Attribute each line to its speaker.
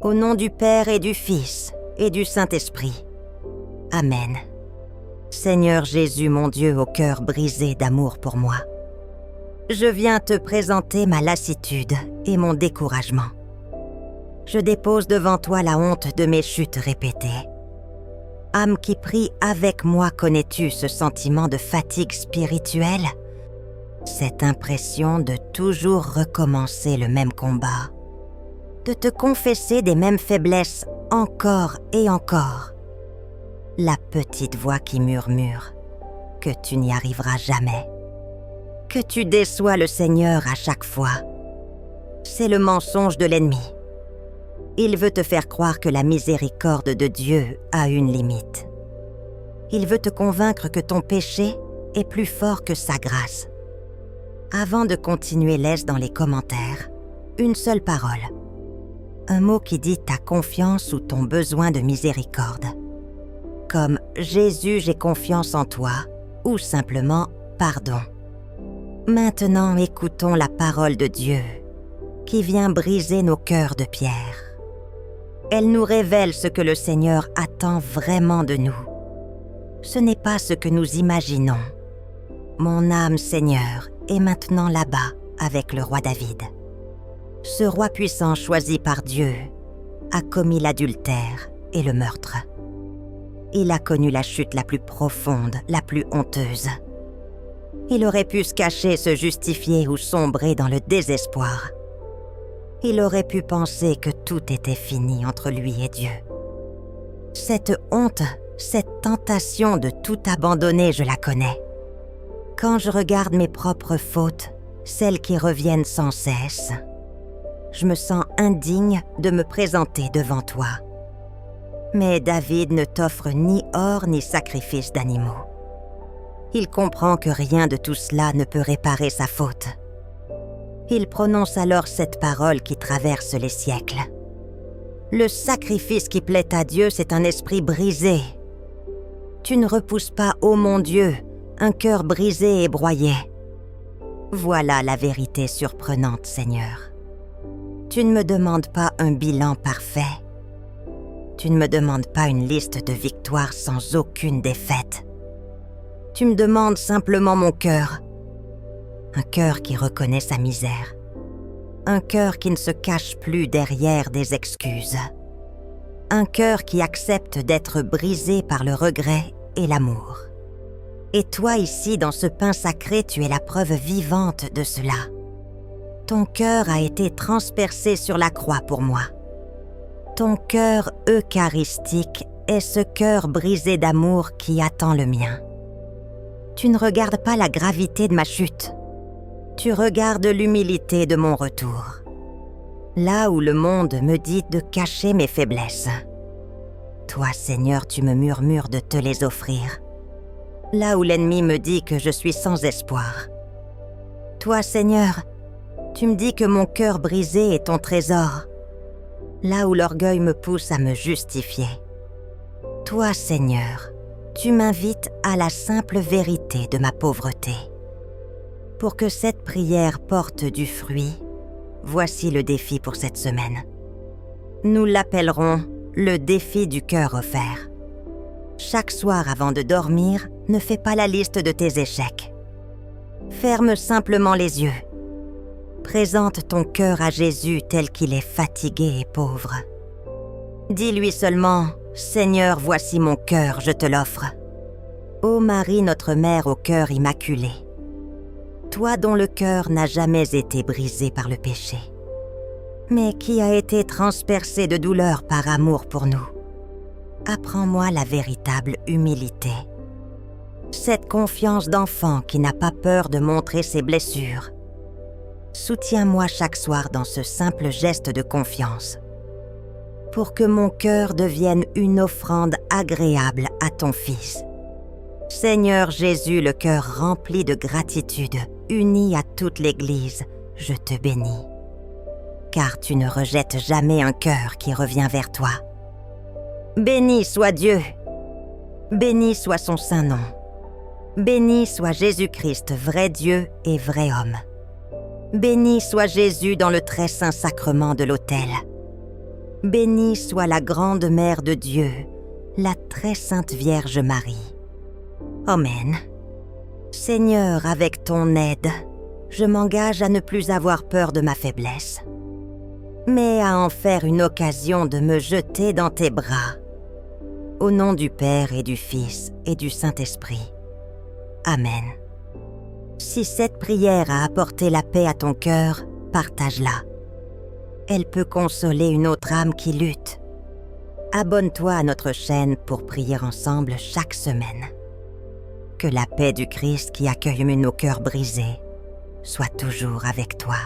Speaker 1: Au nom du Père et du Fils et du Saint-Esprit. Amen. Seigneur Jésus, mon Dieu, au cœur brisé d'amour pour moi, je viens te présenter ma lassitude et mon découragement. Je dépose devant toi la honte de mes chutes répétées. Âme qui prie avec moi, connais-tu ce sentiment de fatigue spirituelle? Cette impression de toujours recommencer le même combat, de te confesser des mêmes faiblesses encore et encore. La petite voix qui murmure que tu n'y arriveras jamais, que tu déçois le Seigneur à chaque fois. C'est le mensonge de l'ennemi. Il veut te faire croire que la miséricorde de Dieu a une limite. Il veut te convaincre que ton péché est plus fort que sa grâce. Avant de continuer, laisse dans les commentaires une seule parole. Un mot qui dit ta confiance ou ton besoin de miséricorde. Comme « Jésus, j'ai confiance en toi » ou simplement « Pardon ». Maintenant, écoutons la parole de Dieu qui vient briser nos cœurs de pierre. Elle nous révèle ce que le Seigneur attend vraiment de nous. Ce n'est pas ce que nous imaginons. Mon âme, Seigneur, est maintenant là-bas avec le roi David. Ce roi puissant choisi par Dieu a commis l'adultère et le meurtre. Il a connu la chute la plus profonde, la plus honteuse. Il aurait pu se cacher, se justifier ou sombrer dans le désespoir. Il aurait pu penser que tout était fini entre lui et Dieu. Cette honte, cette tentation de tout abandonner, je la connais. Quand je regarde mes propres fautes, celles qui reviennent sans cesse, je me sens indigne de me présenter devant toi. Mais David ne t'offre ni or ni sacrifice d'animaux. Il comprend que rien de tout cela ne peut réparer sa faute. Il prononce alors cette parole qui traverse les siècles. Le sacrifice qui plaît à Dieu, c'est un esprit brisé. Tu ne repousses pas, ô mon Dieu, un cœur brisé et broyé. Voilà la vérité surprenante, Seigneur. Tu ne me demandes pas un bilan parfait. Tu ne me demandes pas une liste de victoires sans aucune défaite. Tu me demandes simplement mon cœur. Un cœur qui reconnaît sa misère. Un cœur qui ne se cache plus derrière des excuses. Un cœur qui accepte d'être brisé par le regret et l'amour. Et toi ici, dans ce pain sacré, tu es la preuve vivante de cela. Ton cœur a été transpercé sur la croix pour moi. Ton cœur eucharistique est ce cœur brisé d'amour qui attend le mien. Tu ne regardes pas la gravité de ma chute. Tu regardes l'humilité de mon retour. Là où le monde me dit de cacher mes faiblesses. Toi, Seigneur, tu me murmures de te les offrir. Là où l'ennemi me dit que je suis sans espoir. Toi, Seigneur, tu me dis que mon cœur brisé est ton trésor. Là où l'orgueil me pousse à me justifier. Toi, Seigneur, tu m'invites à la simple vérité de ma pauvreté. Pour que cette prière porte du fruit, voici le défi pour cette semaine. Nous l'appellerons le défi du cœur offert. Chaque soir avant de dormir, ne fais pas la liste de tes échecs. Ferme simplement les yeux. Présente ton cœur à Jésus tel qu'il est fatigué et pauvre. Dis-lui seulement « Seigneur, voici mon cœur, je te l'offre. » Ô Marie, notre mère au cœur immaculé, toi dont le cœur n'a jamais été brisé par le péché, mais qui a été transpercé de douleur par amour pour nous, apprends-moi la véritable humilité. Cette confiance d'enfant qui n'a pas peur de montrer ses blessures. Soutiens-moi chaque soir dans ce simple geste de confiance, pour que mon cœur devienne une offrande agréable à ton Fils. Seigneur Jésus, le cœur rempli de gratitude, uni à toute l'Église, je te bénis. Car tu ne rejettes jamais un cœur qui revient vers toi. Béni soit Dieu, béni soit son saint nom. Béni soit Jésus-Christ, vrai Dieu et vrai homme. Béni soit Jésus dans le très saint sacrement de l'autel. Bénie soit la grande mère de Dieu, la très sainte Vierge Marie. Amen. Seigneur, avec ton aide, je m'engage à ne plus avoir peur de ma faiblesse, mais à en faire une occasion de me jeter dans tes bras. Au nom du Père et du Fils et du Saint-Esprit. Amen. Si cette prière a apporté la paix à ton cœur, partage-la. Elle peut consoler une autre âme qui lutte. Abonne-toi à notre chaîne pour prier ensemble chaque semaine. Que la paix du Christ qui accueille nos cœurs brisés soit toujours avec toi.